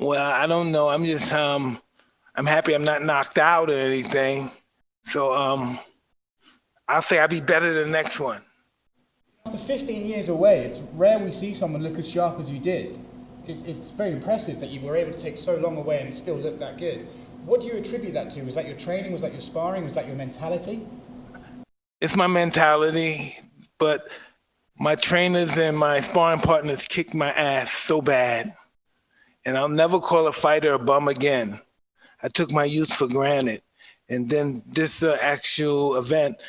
Well, I don't know. I'm just I'm happy I'm not knocked out or anything. So I'll say I'll be better the next one. After 15 years away, it's rare we see someone look as sharp as you did. It's very impressive that you were able to take so long away and still look that good. What do you attribute that to? Was that your training? Was that your sparring? Was that your mentality? It's my mentality, but my trainers and my sparring partners kicked my ass so bad. And I'll never call a fighter a bum again. I took my youth for granted. And then this actual event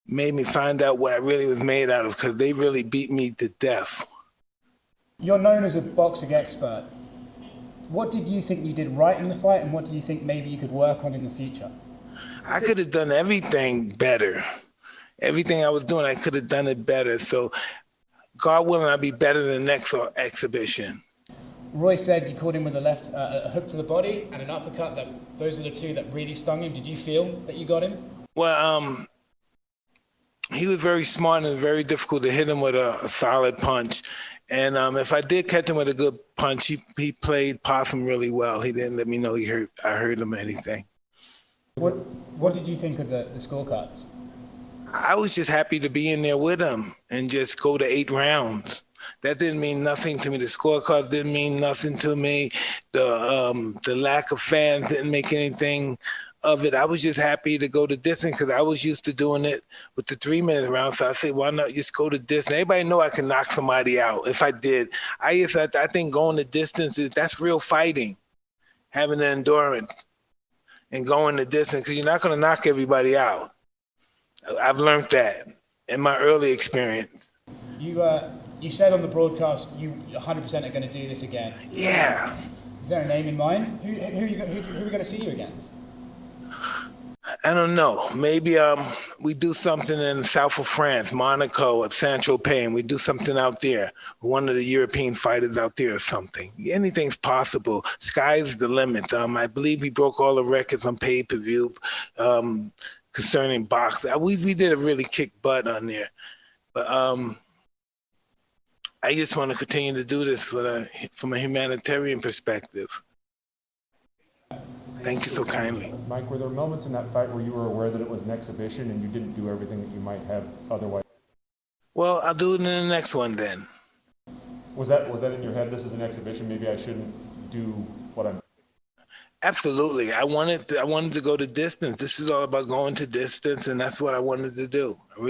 made me find out what I really was made out of because they really beat me to death. You're known as a boxing expert. What did you think you did right in the fight, and what do you think maybe you could work on in the future? I could have done everything better. Everything I was doing, I could have done it better. So God willing, I'll be better than the next exhibition. Roy said you caught him with a left a hook to the body and an uppercut. Those are the two that really stung him. Did you feel that you got him? Well, he was very smart and very difficult to hit him with a solid punch. And if I did catch him with a good punch, he played possum really well. He didn't let me know I hurt him or anything. What did you think of the scorecards? I was just happy to be in there with him and just go to 8 rounds. That didn't mean nothing to me. The scorecards didn't mean nothing to me. The lack of fans didn't make anything of it. I was just happy to go to distance because I was used to doing it with the 3-minute round. So I said, why not just go to distance? Everybody know I can knock somebody out if I did. I think going to distance, that's real fighting, having the endurance and going the distance because you're not going to knock everybody out. I've learned that in my early experience. You said on the broadcast you 100% are going to do this again. Yeah. Is there a name in mind? Who are we going to see you against? I don't know. Maybe we do something in the south of France, Monaco, at Saint-Tropez, and we do something out there. One of the European fighters out there or something. Anything's possible. Sky's the limit. I believe we broke all the records on pay-per-view concerning boxing. We did a really kick butt on there. But I just want to continue to do this from a humanitarian perspective. Thank you so kindly. Mike, were there moments in that fight where you were aware that it was an exhibition and you didn't do everything that you might have otherwise? Well, I'll do it in the next one then. Was that in your head? This is an exhibition. Maybe I shouldn't do what I'm. Absolutely. I wanted to go to distance. This is all about going to distance, and that's what I wanted to do. I'm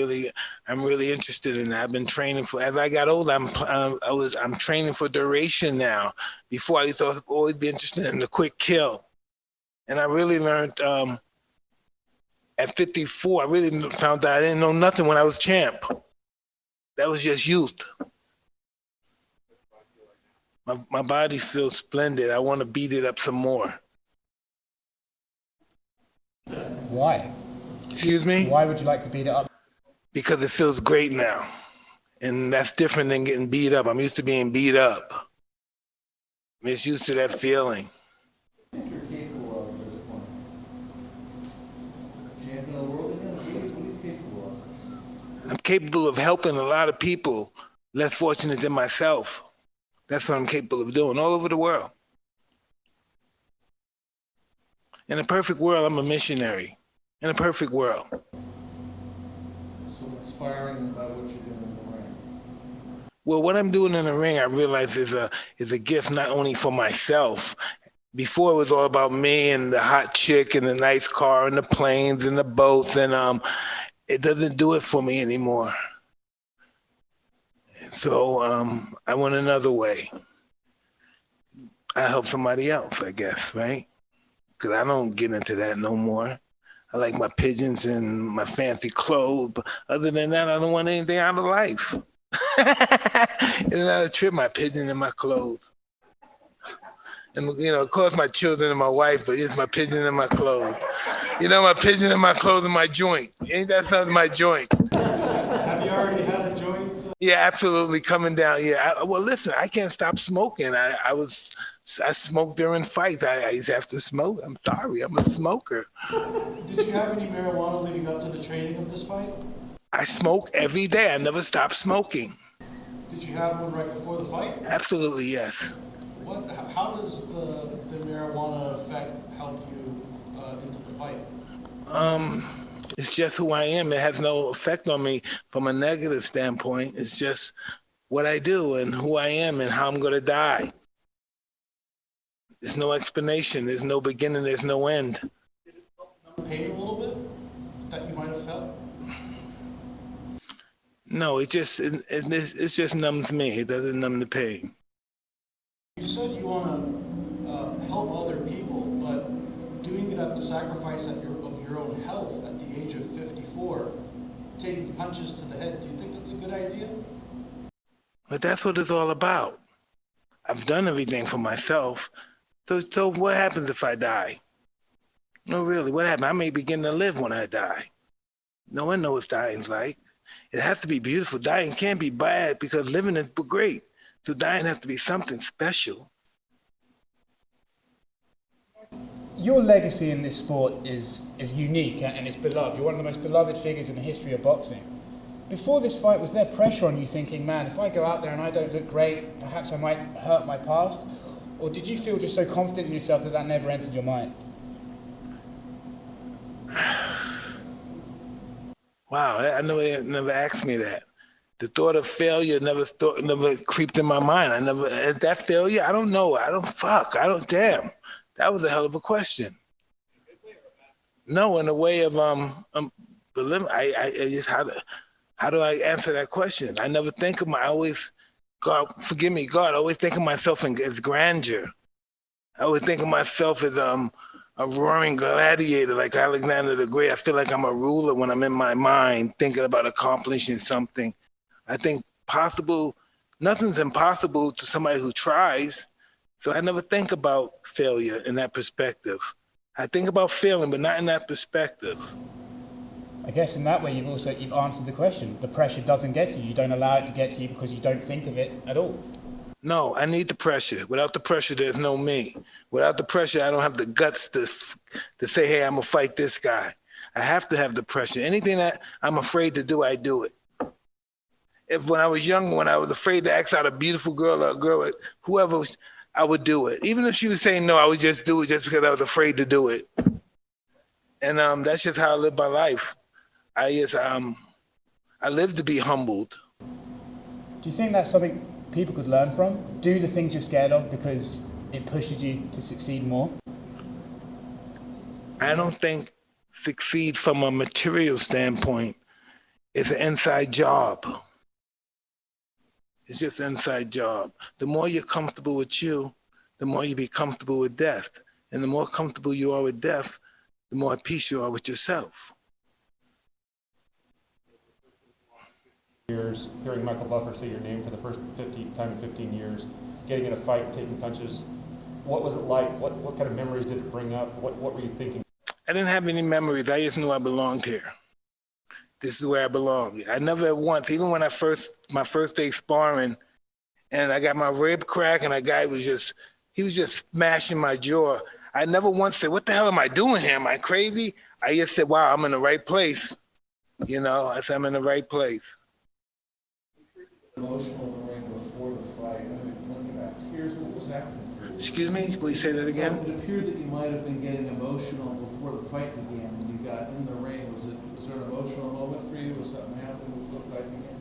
really interested in that. I've been training as I got older. I'm training for duration now. Before I used to always be interested in the quick kill. And I really learned at 54, I really found out I didn't know nothing when I was champ. That was just youth. My body feels splendid. I want to beat it up some more. Why? Excuse me? Why would you like to beat it up? Because it feels great now. And that's different than getting beat up. I'm used to being beat up. I'm just used to that feeling. I'm capable of helping a lot of people less fortunate than myself. That's what I'm capable of doing all over the world. In a perfect world, I'm a missionary. In a perfect world. So inspiring about what you're doing in the ring. Well, what I'm doing in the ring, I realize is a gift not only for myself. Before it was all about me and the hot chick and the nice car and the planes and the boats, and it doesn't do it for me anymore. So I went another way. I help somebody else, I guess, right? Because I don't get into that no more. I like my pigeons and my fancy clothes, but other than that, I don't want anything out of life. It's not a trip, my pigeon and my clothes. And, of course, my children and my wife, but it's my pigeon and my clothes. My pigeon and my clothes and my joint. Ain't that something, my joint? Have you already had a joint? Yeah, absolutely, coming down. Yeah, well, listen, I can't stop smoking. I smoked during fights. I used to have to smoke. I'm sorry, I'm a smoker. Did you have any marijuana leading up to the training of this fight? I smoke every day. I never stop smoking. Did you have one right before the fight? Absolutely, yes. What how does the marijuana effect help you into the fight? It's just who I am. It has no effect on me from a negative standpoint. It's just what I do and who I am and how I'm going to die. There's no explanation. There's no beginning. There's no end. Pain a little bit that you might have felt? No, it just numbs me. It doesn't numb the pain. You said you want to help other people, but doing it at the sacrifice of your own health at the age of 54, taking punches to the head, do you think that's a good idea? But that's what it's all about. I've done everything for myself. So what happens if I die? No, really, what happens? I may begin to live when I die. No one knows what dying's like. It has to be beautiful. Dying can't be bad because living is great. So dying has to be something special. Your legacy in this sport is unique and it's beloved. You're one of the most beloved figures in the history of boxing. Before this fight, was there pressure on you thinking, man, if I go out there and I don't look great, perhaps I might hurt my past? Or did you feel just so confident in yourself that never entered your mind? Wow, I never asked me that. The thought of failure never creeped in my mind. That failure, I don't know. Damn. That was a hell of a question. No, in a way of, how do I answer that question? I never think of God, forgive me, God, I always think of myself as grandeur. I always think of myself as, a roaring gladiator like Alexander the Great. I feel like I'm a ruler when I'm in my mind thinking about accomplishing something. I think nothing's impossible to somebody who tries. So I never think about failure in that perspective. I think about failing, but not in that perspective. I guess in that way you've answered the question. The pressure doesn't get you. You don't allow it to get to you because you don't think of it at all. No, I need the pressure. Without the pressure, there's no me. Without the pressure, I don't have the guts to say, hey, I'm gonna fight this guy. I have to have the pressure. Anything that I'm afraid to do, I do it. When I was young, when I was afraid to ask out a beautiful girl or a girl, whoever, I would do it. Even if she was saying no, I would just do it just because I was afraid to do it. And that's just how I live my life. I live to be humbled. Do you think that's something people could learn from? Do the things you're scared of because it pushes you to succeed more? I don't think succeed from a material standpoint is an inside job. It's just an inside job. The more you're comfortable with you, the more you be comfortable with death. And the more comfortable you are with death, the more at peace you are with yourself. Years, hearing Michael Buffer say your name for the first time in 15 years, getting in a fight, taking punches, what was it like? What kind of memories did it bring up? What were you thinking? I didn't have any memories. I just knew I belonged here. This is where I belong. I never once, even when my first day sparring, and I got my rib crack, and a guy was just smashing my jaw. I never once said, "What the hell am I doing here? Am I crazy?" I just said, "Wow, I'm in the right place." You know, I said, "I'm in the right place." Emotional in the ring before the fight. I mean, looking at tears, what was happening for you? Excuse me, will you say that again? It appeared that you might have been getting emotional before the fight began. When you got in the ring, was there an emotional moment for you? Was something happening before the fight began?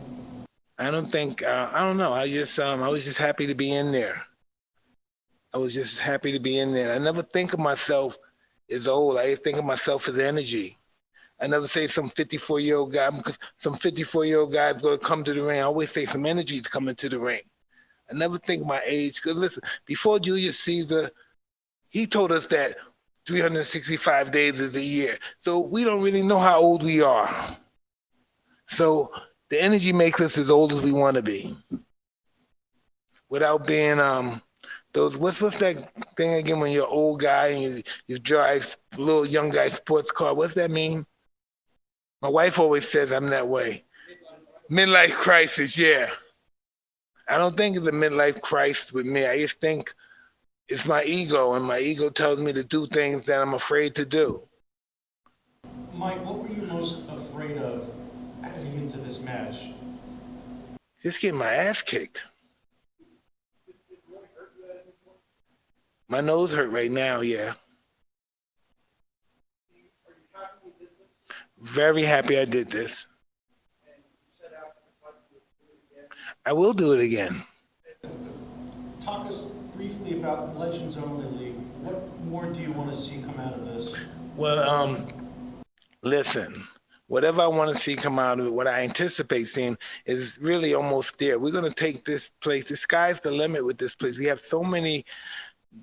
I don't know. I was just happy to be in there. I was just happy to be in there. I never think of myself as old. I think of myself as energy. I never say some 54-year-old guy, because some 54-year-old guy is going to come to the ring. I always say some energy is coming to the ring. I never think of my age. Because listen, before Julius Caesar, he told us that 365 days is a year. So we don't really know how old we are. So the energy makes us as old as we want to be. Without being, what's that thing again when you're an old guy and you drive a little young guy sports car? What's that mean? My wife always says I'm that way. Midlife crisis, yeah. I don't think it's a midlife crisis with me. I just think it's my ego, and my ego tells me to do things that I'm afraid to do. Mike, what were you most afraid of heading into this match? Just getting my ass kicked. My nose hurt right now, yeah. Very happy I did this. I will do it again. Talk us briefly about Legends Only League. What more do you want to see come out of this? Well, listen, whatever I want to see come out of it, what I anticipate seeing is really almost there. We're going to take this place. The sky's the limit with this place. We have so many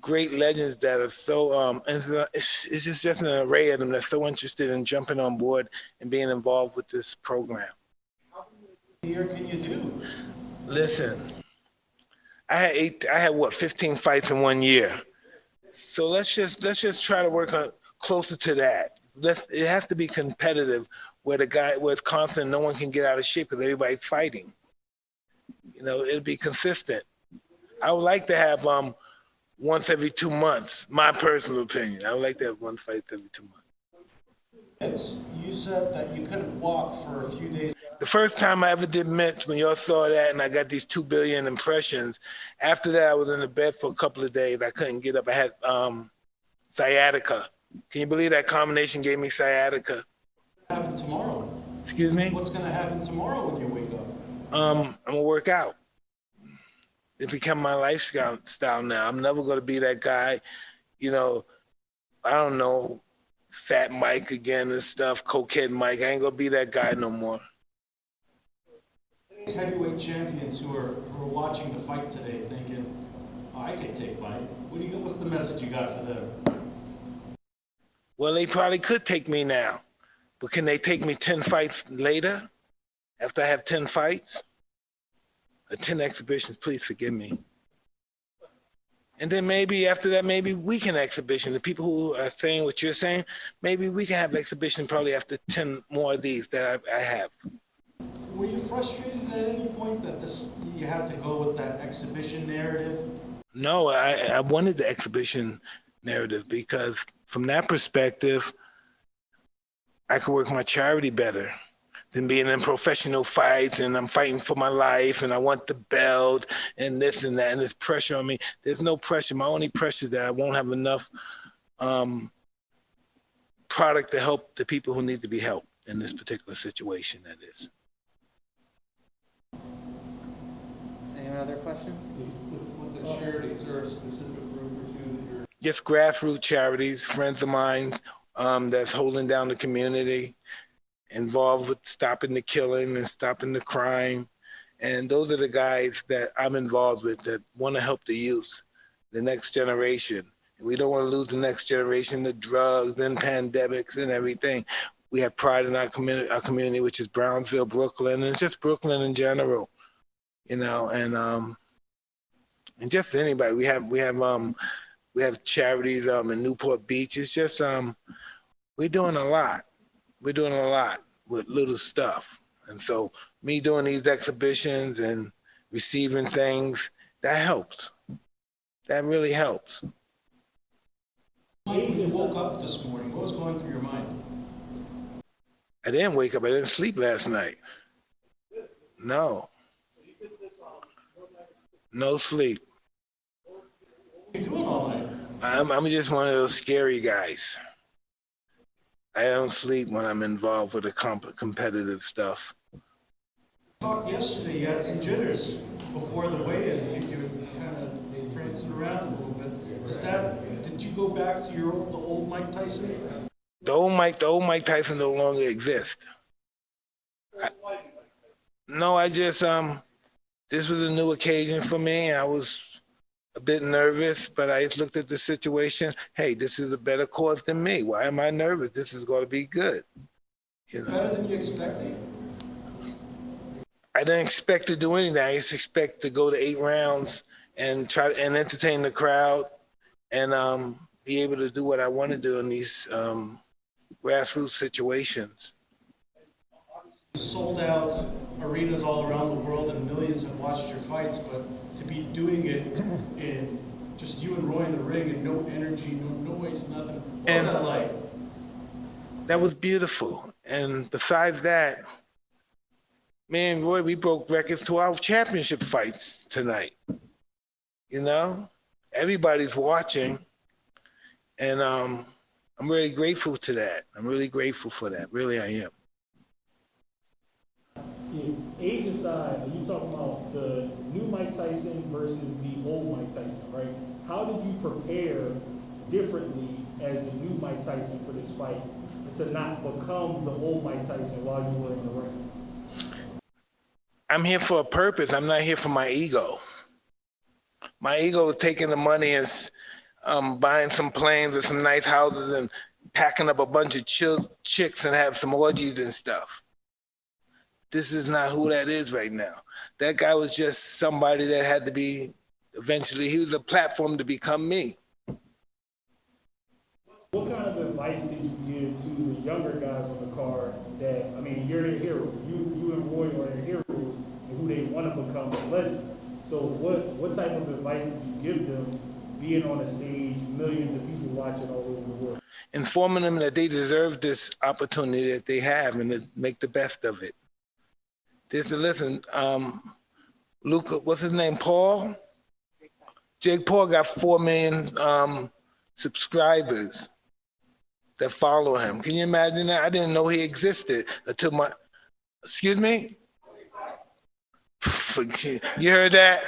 great legends that are so, it's just an array of them that's so interested in jumping on board and being involved with this program. How many year can you do? Listen, I had 15 fights in 1 year. So let's just try to work on closer to that. It has to be competitive where it's constant, no one can get out of shape because everybody's fighting. You know, it'll be consistent. I would like to have once every 2 months, my personal opinion. I would like to have one fight every 2 months. You said that you couldn't walk for a few days. The first time I ever did Mitch, when y'all saw that and I got these 2 billion impressions, after that I was in the bed for a couple of days. I couldn't get up. I had sciatica. Can you believe that combination gave me sciatica? What's going to happen tomorrow? Excuse me? What's going to happen tomorrow when you wake up? I'm going to work out. It become my lifestyle now. I'm never going to be that guy, you know, I don't know, Fat Mike again and stuff, Cokehead Mike. I ain't going to be that guy no more. Heavyweight champions who are watching the fight today thinking, oh, I can take Mike. What's the message you got for them? Well, they probably could take me now, but can they take me 10 fights later after I have 10 fights? 10 exhibitions, please forgive me. And then maybe after that, maybe we can exhibition. The people who are saying what you're saying, maybe we can have exhibition probably after 10 more of these that I have. Were you frustrated at any point that you had to go with that exhibition narrative? No, I wanted the exhibition narrative because from that perspective, I could work my charity better than being in professional fights and I'm fighting for my life and I want the belt and this and that and there's pressure on me. There's no pressure. My only pressure is that I won't have enough product to help the people who need to be helped in this particular situation, that is. Any other questions? With the charities, is there a specific group or two that you're... Just grassroots charities, friends of mine that's holding down the community, involved with stopping the killing and stopping the crime. And those are the guys that I'm involved with that want to help the youth, the next generation. And we don't want to lose the next generation to drugs and pandemics and everything. We have pride in our community, which is Brownsville, Brooklyn, and just Brooklyn in general, you know, and just anybody. We have charities in Newport Beach. It's just we're doing a lot. We're doing a lot with little stuff. And so me doing these exhibitions and receiving things, that helps. That really helps. When you woke up this morning, what was going through your mind? I didn't wake up. I didn't sleep last night. No. No sleep. What are you doing all night? I'm just one of those scary guys. I don't sleep when I'm involved with the competitive stuff. You talked yesterday, you had some jitters before the weigh-in. You were kind of prancing around a little bit. Did you go back to the old Mike Tyson? The old Mike Tyson no longer exists. I just, this was a new occasion for me. I was a bit nervous, but I just looked at the situation. Hey, this is a better cause than me. Why am I nervous? This is going to be good. You know? Better than you expected? I didn't expect to do anything. I just expect to go to 8 rounds and try and entertain the crowd and be able to do what I want to do in these grassroots situations. Sold out arenas all around the world and millions have watched your fights, but to be doing it in just you and Roy in the ring and no energy, no noise, nothing. What was that like? That was beautiful. And besides that, me and Roy, we broke records to our championship fights tonight. You know? everybody's watching, and I'm really grateful to that. I'm really grateful for that. Really, I am. Age aside, you talking about the new Mike Tyson versus the old Mike Tyson, right? How did you prepare differently as the new Mike Tyson for this fight to not become the old Mike Tyson while you were in the ring? I'm here for a purpose. I'm not here for my ego. My ego is taking the money and buying some planes and some nice houses and packing up a bunch of chicks and have some orgies and stuff. This is not who that is right now. That guy was just somebody that had to be, eventually, he was a platform to become me. What kind of advice did you give to the younger guys on the card that, I mean, you're a hero. You and Roy are the heroes and who they want to become as legends. So what type of advice did you give them being on a stage, millions of people watching all over the world? Informing them that they deserve this opportunity that they have and to make the best of it. Listen, Luca, what's his name, Paul? Jake Paul got 4 million subscribers that follow him. Can you imagine that? I didn't know he existed until excuse me? You heard that?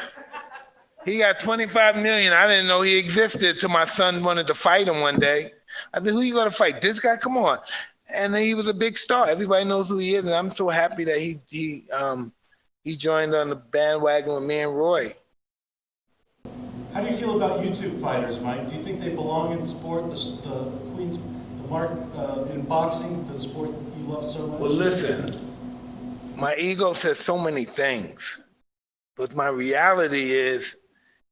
He got 25 million. I didn't know he existed till my son wanted to fight him one day. I said, who you gonna fight? This guy? Come on. And he was a big star. Everybody knows who he is, and I'm so happy that he joined on the bandwagon with me and Roy. How do you feel about YouTube fighters, Mike? Do you think they belong in sport? The Queen's, the mark in boxing, the sport you love so much. Well, listen, my ego says so many things, but my reality is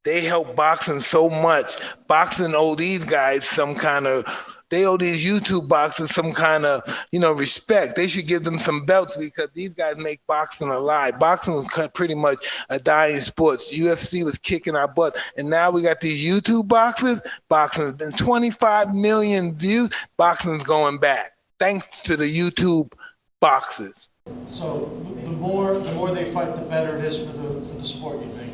they help boxing so much. Boxing owe these guys some kind of. They owe these YouTube boxers some kind of, respect. They should give them some belts because these guys make boxing alive. Boxing was pretty much a dying sport. UFC was kicking our butt. And now we got these YouTube boxers. Boxing has been 25 million views. Boxing's going back thanks to the YouTube boxers. So the more they fight, the better it is for the sport, you think?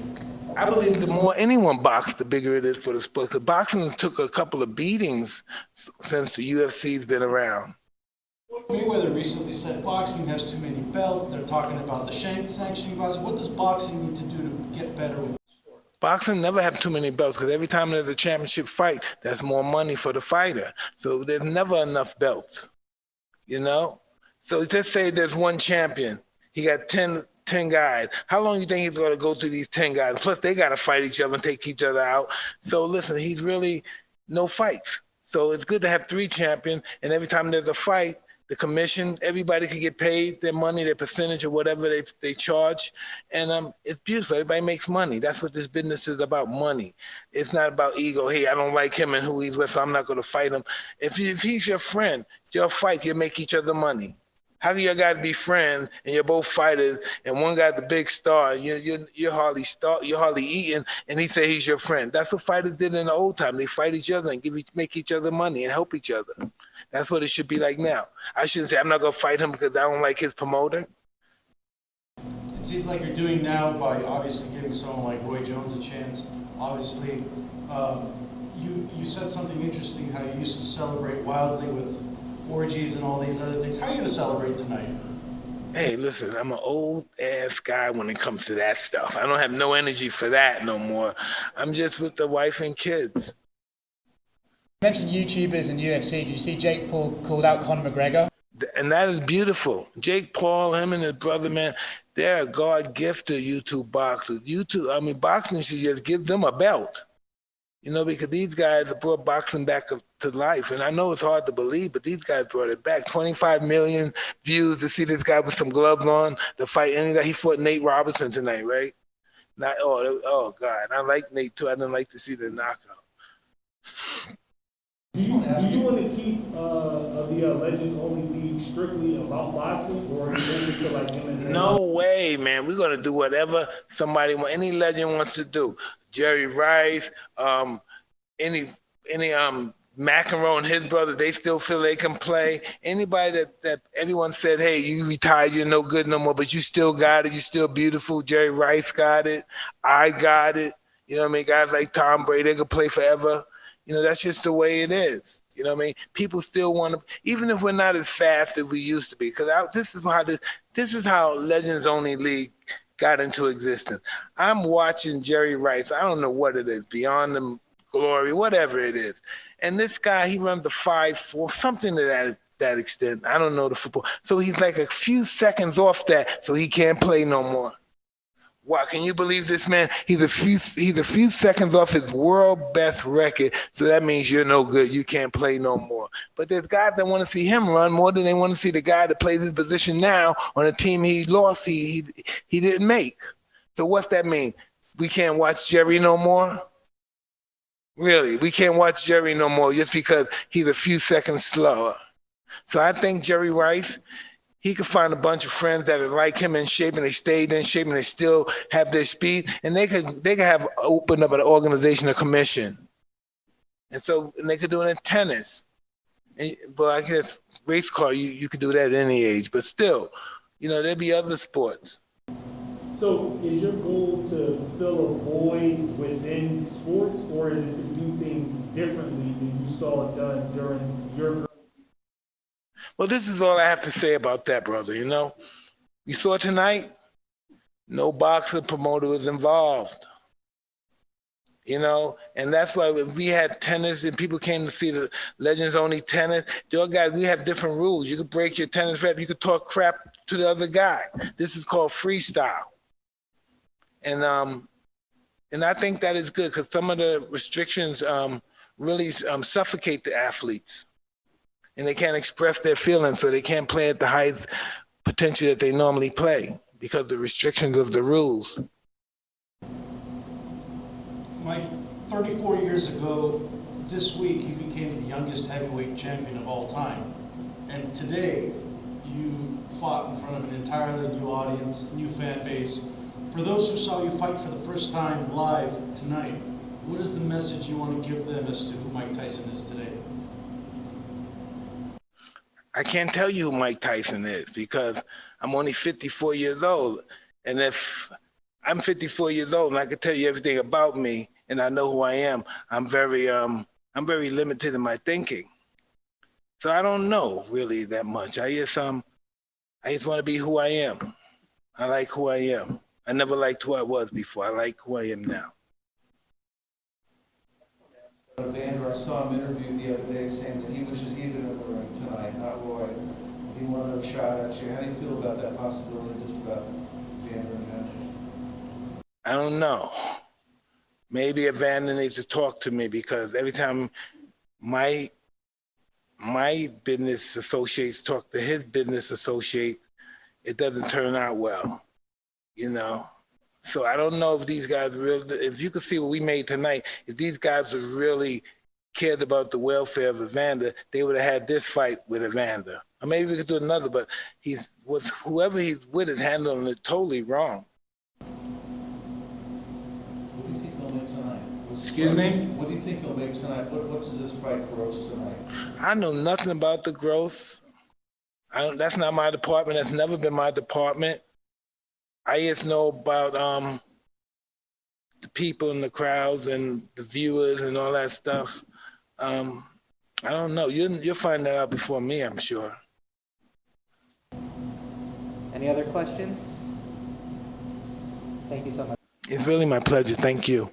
I believe the more anyone boxes, the bigger it is for the sport. Because boxing took a couple of beatings since the UFC's been around. Mayweather recently said boxing has too many belts. They're talking about the sanctioning boxing. What does boxing need to do to get better with the sport? Boxing never have too many belts because every time there's a championship fight, that's more money for the fighter. So there's never enough belts, So just say there's one champion. He got 10 guys. How long do you think he's going to go through these 10 guys? Plus, they got to fight each other and take each other out. So listen, he's really no fights. So it's good to have 3 champions, and every time there's a fight, the commission, everybody can get paid their money, their percentage or whatever they charge. And it's beautiful. Everybody makes money. That's what this business is about, money. It's not about ego. Hey, I don't like him and who he's with, so I'm not going to fight him. If he's your friend, you'll fight, you'll make each other money. How do you guys be friends and you're both fighters and one guy's the big star and you're hardly eating and he say he's your friend? That's what fighters did in the old time. They fight each other and make each other money and help each other. That's what it should be like now. I shouldn't say I'm not gonna fight him because I don't like his promoter. It seems like you're doing now by obviously giving someone like Roy Jones a chance. Obviously, you said something interesting, how you used to celebrate wildly with orgies and all these other things. How are you going to celebrate tonight? Hey, listen, I'm an old ass guy when it comes to that stuff. I don't have no energy for that no more. I'm just with the wife and kids. You mentioned YouTubers and UFC. Did you see Jake Paul called out Conor McGregor? And that is beautiful. Jake Paul, him and his brother, man, they're a God gift to YouTube boxers. Boxing should just give them a belt. Because these guys have brought boxing back to life. And I know it's hard to believe, but these guys brought it back. 25 million views to see this guy with some gloves on to fight any guy. He fought Nate Robinson tonight, right? Oh, God. I like Nate, too. I didn't like to see the knockout. Do you want to keep the Legends Only League strictly about boxing, or are you open to like MMA? No way, man. We're gonna do whatever any legend wants to do. Jerry Rice, any McEnroe and his brother, they still feel they can play. Anybody that anyone said, hey, you retired, you're no good no more, but you still got it. You're still beautiful. Jerry Rice got it. I got it. You know what I mean? Guys like Tom Brady, they could play forever. You know, that's just the way it is. You know what I mean? People still want to, even if we're not as fast as we used to be, because this is how Legends Only League got into existence. I'm watching Jerry Rice. I don't know what it is, Beyond the Glory, whatever it is. And this guy, he runs the 5.4, something to that extent. I don't know the football. So he's like a few seconds off that, so he can't play no more. Wow, can you believe this man? He's a few seconds off his world best record, so that means you're no good. You can't play no more. But there's guys that want to see him run more than they want to see the guy that plays his position now on a team he lost, he didn't make. So what's that mean? We can't watch Jerry no more? Really, we can't watch Jerry no more just because he's a few seconds slower. So I think Jerry Rice, he could find a bunch of friends that are like him in shape, and they stayed in shape, and they still have their speed, and they could have opened up an organization, a commission, and they could do it in tennis. But I guess race car, you could do that at any age, but still, you know, there'd be other sports. So is your goal to fill a void within sports, or is it to do things differently than you saw done during your? Well, this is all I have to say about that, brother. You know, you saw tonight, no boxing promoter was involved. You know, and that's why if we had tennis and people came to see the Legends Only tennis, your guys, we have different rules. You could break your tennis rep, you could talk crap to the other guy. This is called freestyle. And I think that is good because some of the restrictions really suffocate the athletes. And they can't express their feelings, so they can't play at the highest potential that they normally play because of the restrictions of the rules. Mike, 34 years ago, this week, you became the youngest heavyweight champion of all time. And today, you fought in front of an entirely new audience, new fan base. For those who saw you fight for the first time live tonight, what is the message you want to give them as to who Mike Tyson is today? I can't tell you who Mike Tyson is because I'm only 54 years old. And if I'm 54 years old and I can tell you everything about me and I know who I am, I'm very limited in my thinking. So I don't know really that much. I just want to be who I am. I like who I am. I never liked who I was before. I like who I am now. Vander, I saw him interviewed the other day saying that he wishes he'd been in the ring tonight, not Roy. He wanted a shot at you. How do you feel about that possibility, just about Vander and Vander? I don't know. Maybe Evander needs to talk to me because every time my business associates talk to his business associate, it doesn't turn out well, you know? So I don't know if these guys really, if you could see what we made tonight, if these guys really cared about the welfare of Evander, they would have had this fight with Evander. Or maybe we could do another, but whoever he's with is handling it totally wrong. What do you think he'll make tonight? Excuse me? What do you think he'll make tonight? What does this fight gross tonight? I know nothing about the gross. That's not my department. That's never been my department. I just know about the people in the crowds and the viewers and all that stuff. I don't know. You'll find that out before me, I'm sure. Any other questions? Thank you so much. It's really my pleasure. Thank you.